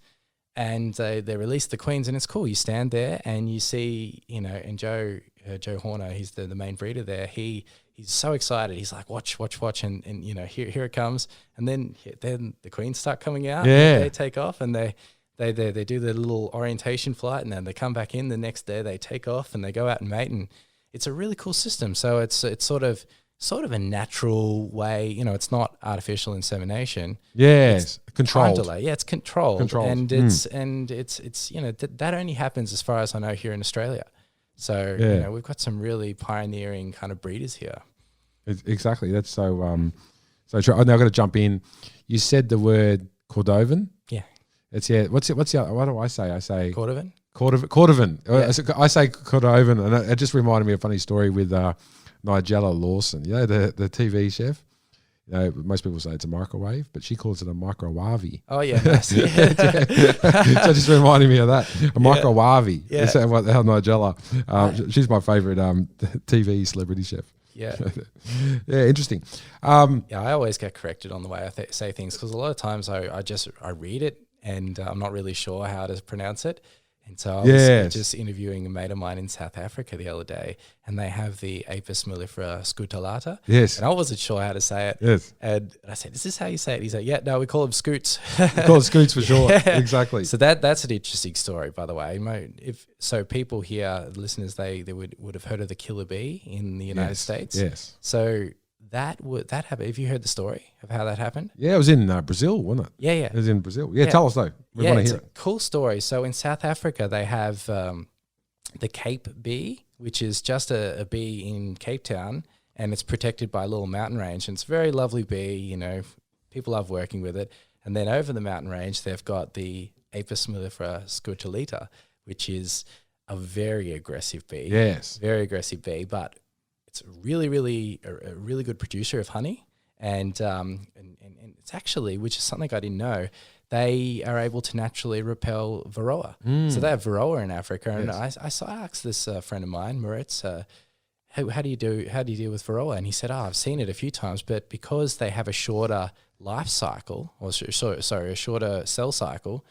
And they release the queens, and it's cool. You stand there and you see, and Joe Horner, he's the main breeder there. He's so excited. He's like, watch, and here it comes. And then the queens start coming out. Yeah. They take off and they do their little orientation flight, and then they come back in the next day. They take off and they go out and mate, and it's a really cool system. So it's sort of a natural way. It's not artificial insemination. Yes, controlled. Time delay. Yeah, it's controlled. And it's that only happens as far as I know here in Australia. So we've got some really pioneering kind of breeders here. Exactly. That's so true. Now I've got to jump in. You said the word Cordovan. Yeah. What's the other, what do I say? I say Cordovan. Cordovan. Yeah. I say Cordovan, and it just reminded me of a funny story with Nigella Lawson. The TV chef. Most people say it's a microwave, but she calls it a microwavy. Oh yeah, nice. So it just reminded me of that. A microwavy. Yeah. That's what the hell Nigella. She's my favorite TV celebrity chef. Yeah. Yeah, interesting. I always get corrected on the way I say things because a lot of times I read it and I'm not really sure how to pronounce it. And so I was just interviewing a mate of mine in South Africa the other day, and they have the Apis mellifera scutellata. Yes. And I wasn't sure how to say it. Yes. And I said, "Is this how you say it?" He's like, "Yeah, no, we call them scoots." We call it scoots for sure. Exactly. So that's an interesting story, by the way. People here, listeners, they would have heard of the killer bee in the United States. Yes. So that happened. Have you heard the story of how that happened? Yeah, it was in Brazil, wasn't it? Yeah. It was in Brazil. Yeah, tell us though. We want to hear it. A cool story. So in South Africa, they have the Cape bee, which is just a bee in Cape Town, and it's protected by a little mountain range. And it's a very lovely bee. People love working with it. And then over the mountain range, they've got the Apis mellifera scutellata, which is a very aggressive bee. Yes. Very aggressive bee, but it's a really good producer of honey, and it's actually, which is something I didn't know, they are able to naturally repel varroa. So they have varroa in Africa, and I asked this friend of mine, Moritz, how do you deal with varroa? And he said, I've seen it a few times, but because they have a shorter life cycle, or a shorter cell cycle,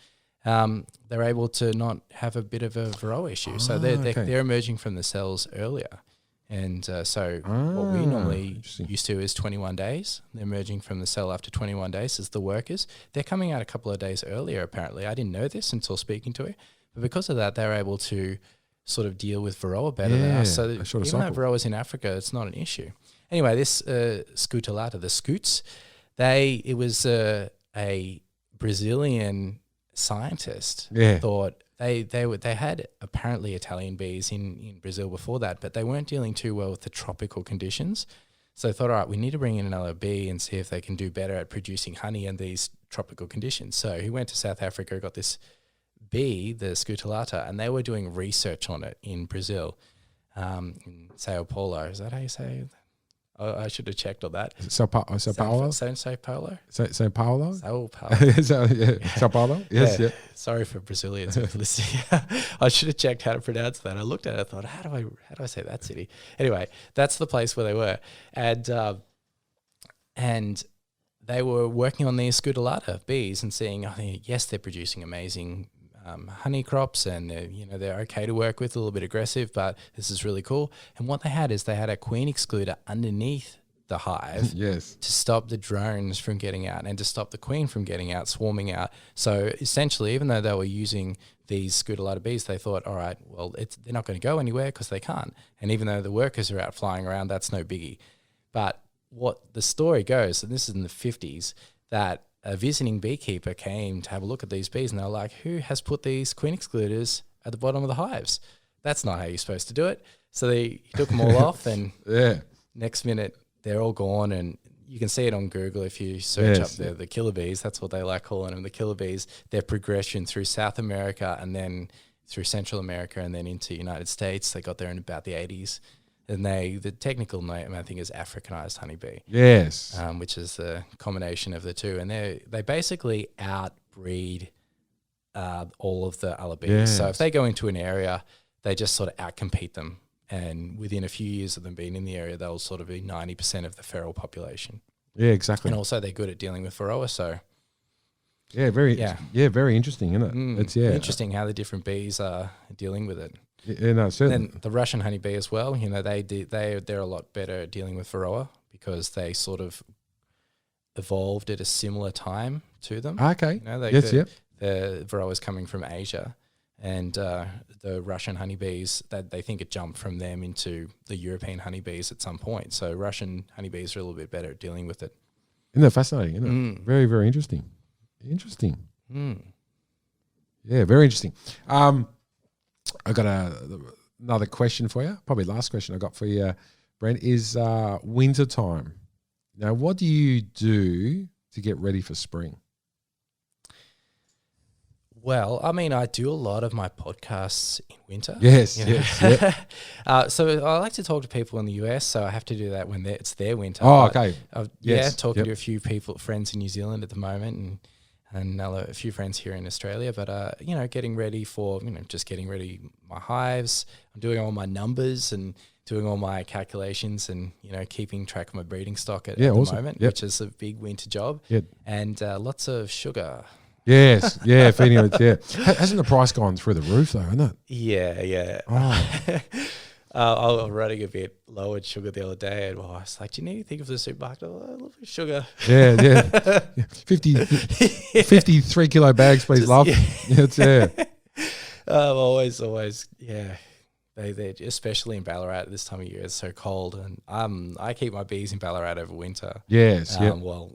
they're able to not have a bit of a varroa issue. So they're emerging from the cells earlier. And what we normally used to is 21 days. They're emerging from the cell after 21 days as the workers. They're coming out a couple of days earlier, apparently. I didn't know this until speaking to it. But because of that, they're able to sort of deal with varroa better than us. So even though varroa's in Africa, it's not an issue. Anyway, this scutellata, the scoots, it was a Brazilian scientist thought they had apparently Italian bees in Brazil before that, but they weren't dealing too well with the tropical conditions. So they thought, all right, we need to bring in another bee and see if they can do better at producing honey in these tropical conditions. So he went to South Africa, got this bee, the scutellata, and they were doing research on it in Brazil, in Sao Paulo. Is that how you say it? I should have checked on that. Sao Paulo? Sao Paulo? Sao Paulo? Sao Paulo. Sao Paulo? Yes, yeah. Sorry for Brazilians who listening. I should have checked how to pronounce that. I looked at it and thought, how do I say that city? Anyway, that's the place where they were. And they were working on these scutellata bees and seeing, yes, they're producing amazing honey crops, and they're okay to work with, a little bit aggressive, but this is really cool. And what they had is they had a queen excluder underneath the hive to stop the drones from getting out and to stop the queen from getting out, swarming out. So essentially, even though they were using these scutellata bees, they thought, all right, well, they're not going to go anywhere because they can't. And even though the workers are out flying around, that's no biggie. But what the story goes, and this is in the 50s, that a visiting beekeeper came to have a look at these bees, and they were like, who has put these queen excluders at the bottom of the hives? That's not how you're supposed to do it. So he took them all off, and next minute they're all gone. And you can see it on Google if you search up the killer bees. That's what they like calling them, the killer bees. Their progression through South America and then through Central America and then into the United States. They got there in about the 80s. And the technical name, I think, is Africanized honeybee. Yes. Which is the combination of the two. And they basically outbreed all of the other bees. Yes. So if they go into an area, they just sort of outcompete them. And within a few years of them being in the area, they'll sort of be 90% of the feral population. Yeah, exactly. And also they're good at dealing with varroa, so... very interesting, isn't it? It's interesting how the different bees are dealing with it. Yeah, no, certainly. Then the Russian honeybee as well. They're a lot better at dealing with varroa because they sort of evolved at a similar time to them. Okay. The varroa is coming from Asia, and the Russian honeybees, they think it jumped from them into the European honeybees at some point. So Russian honeybees are a little bit better at dealing with it. Isn't that fascinating? Isn't it? Very, very interesting. Interesting. Yeah, very interesting. I got another question for you. Probably last question I got for you, Brent, is winter time. Now, what do you do to get ready for spring? Well, I mean, I do a lot of my podcasts in winter. Yes, yes. So I like to talk to people in the US, so I have to do that when it's their winter. Oh, okay. Talking to a few friends in New Zealand at the moment, and a few friends here in Australia. But getting ready for just getting ready my hives. I'm doing all my numbers and doing all my calculations, and keeping track of my breeding stock at the moment, which is a big winter job. And lots of sugar. Yes, yeah, feeding it. Yeah, hasn't the price gone through the roof though? Hasn't it? Yeah. Oh. I was running a bit low in sugar the other day, and I was like, "Do you need anything for the supermarket? Oh, a little bit of sugar." Yeah. 53 kilo bags, please, love. Yeah. Always, yeah. They especially in Ballarat this time of year, it's so cold, and I keep my bees in Ballarat over winter. Yes. Well,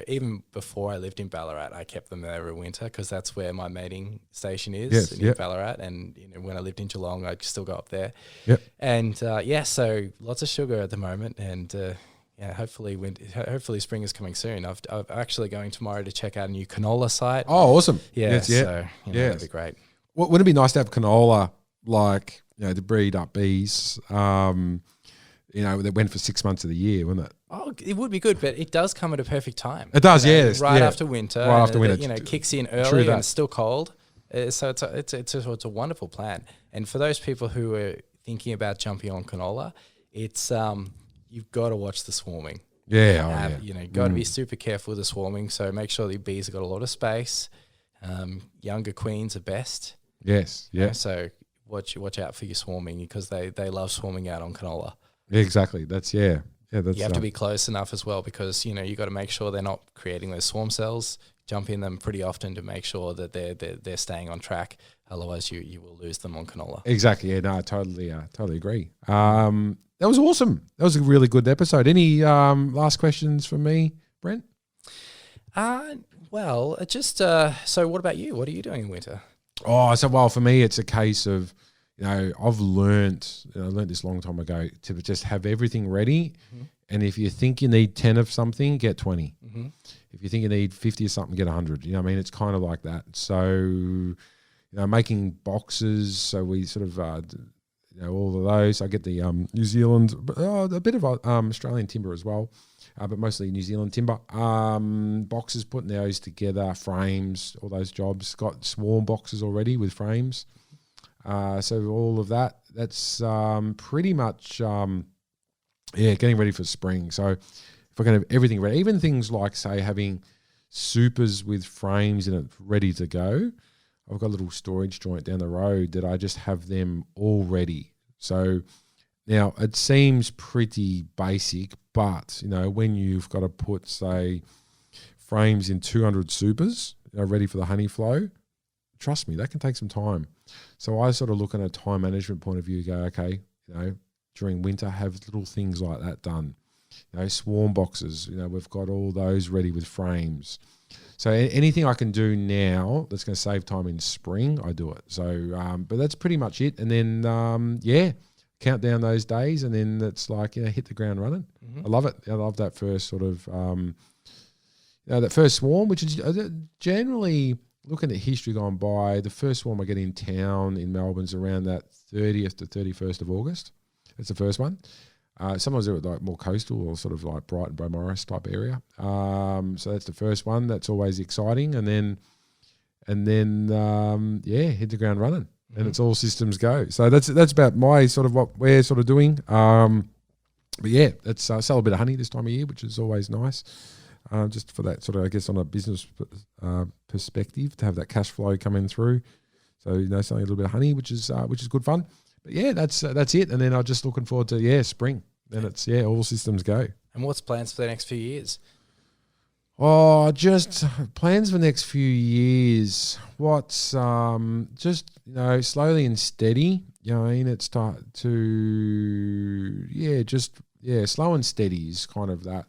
even before I lived in Ballarat, I kept them there over winter because that's where my mating station is in Ballarat. And when I lived in Geelong, I'd still go up there. Yep. And so lots of sugar at the moment, and hopefully spring is coming soon. I'm actually going tomorrow to check out a new canola site. Oh, awesome! Yeah, so that'd be great. Wouldn't it be nice to have canola to breed up bees? That went for 6 months of the year, wouldn't it? Oh, it would be good, but it does come at a perfect time. It does, yes. Right after winter. Right after winter. It kicks in early and it's still cold. So it's a wonderful plan. And for those people who are thinking about jumping on canola, it's you've got to watch the swarming. Yeah. Got to be super careful with the swarming. So make sure the bees have got a lot of space. Younger queens are best. Yes, yeah. So watch out for your swarming because they love swarming out on canola. Exactly. That's that's. You have to be close enough as well because you got to make sure they're not creating those swarm cells. Jump in them pretty often to make sure that they're staying on track. Otherwise, you will lose them on canola. Exactly. Yeah. No, I totally agree. That was awesome. That was a really good episode. Any last questions from me, Brent? Well, so what about you? What are you doing in winter? Oh, for me, it's a case of, I've learnt this a long time ago to just have everything ready. Mm-hmm. And if you think you need 10 of something, get 20. Mm-hmm. If you think you need 50 of something, get 100. It's kind of like that. So, making boxes. So we sort of, all of those. I get the New Zealand, a bit of Australian timber as well, but mostly New Zealand timber. Boxes, putting those together, frames, all those jobs. Got swarm boxes already with frames. So all of that's pretty much, getting ready for spring. So if I can have everything ready, even things like, say, having supers with frames in it ready to go, I've got a little storage joint down the road that I just have them all ready. So now it seems pretty basic, but, when you've got to put, say, frames in 200 supers ready for the honey flow, trust me, that can take some time. So I sort of look at a time management point of view, go, okay, during winter, have little things like that done. Swarm boxes, we've got all those ready with frames. So anything I can do now that's going to save time in spring, I do it. So, but that's pretty much it. And then, count down those days, and then it's like, hit the ground running. Mm-hmm. I love it. I love that first sort of, that first swarm, which is generally, looking at history gone by, the first swarm I get in town in Melbourne's around that 30th to 31st of August. That's the first one. Sometimes they're like more coastal or sort of like Brighton, Beaumaris type area. So that's the first one. That's always exciting. And then hit the ground running. Mm-hmm. And it's all systems go. So that's about my sort of what we're sort of doing. But yeah, that's sell a bit of honey this time of year, which is always nice. Just for that sort of, I guess, on a business perspective, to have that cash flow coming through. So, selling a little bit of honey, which is good fun. But yeah, that's it. And then I'm just looking forward to spring. Then it's all systems go. And what's plans for the next few years? Oh, just plans for the next few years. What's just slowly and steady. It's start to slow and steady is kind of that.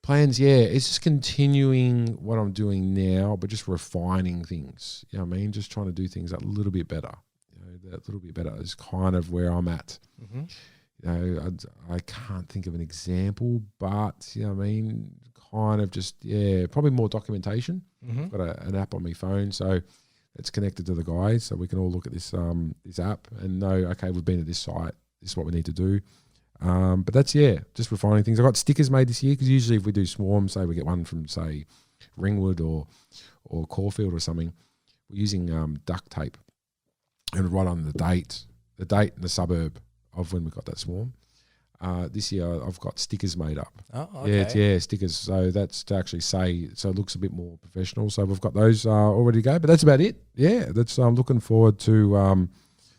Plans, it's just continuing what I'm doing now, but just refining things. Just trying to do things a little bit better. That little bit better is kind of where I'm at. Mm-hmm. I can't think of an example, but kind of just, probably more documentation. Got an app on my phone, so it's connected to the guys, so we can all look at this this app and know, okay, we've been at this site, this is what we need to do. But that's, just refining things. I got stickers made this year because usually if we do swarms, say we get one from, say, Ringwood or Caulfield or something, we're using duct tape and right on the date and the suburb of when we got that swarm. This year I've got stickers made up. Oh, okay. Yeah, stickers. So that's to actually say, so it looks a bit more professional. So we've got those all ready to go. But that's about it. Yeah, that's I'm looking forward to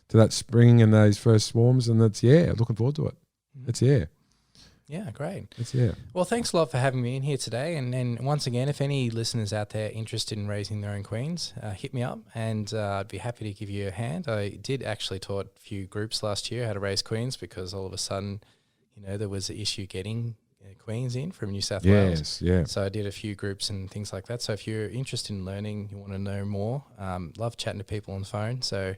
that spring and those first swarms, and that's looking forward to it. That's Yeah, great. That's Well, thanks a lot for having me in here today. And once again, if any listeners out there interested in raising their own queens, hit me up and I'd be happy to give you a hand. I did actually taught a few groups last year how to raise queens because all of a sudden, there was an issue getting queens in from New South Wales. Yeah. So I did a few groups and things like that. So if you're interested in learning, you want to know more, love chatting to people on the phone. So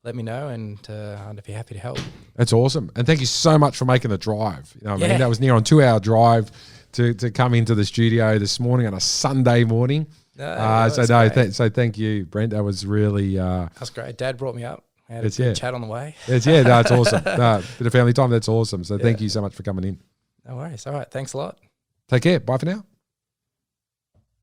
let me know and I'd be happy to help. That's awesome. And thank you so much for making the drive. I mean, that was near on 2-hour drive to come into the studio this morning on a Sunday morning. So thank you, Brent. That was really... That's great. Dad brought me up. Had a good chat on the way. It's awesome. Bit of family time. That's awesome. So thank you so much for coming in. No worries. All right. Thanks a lot. Take care. Bye for now.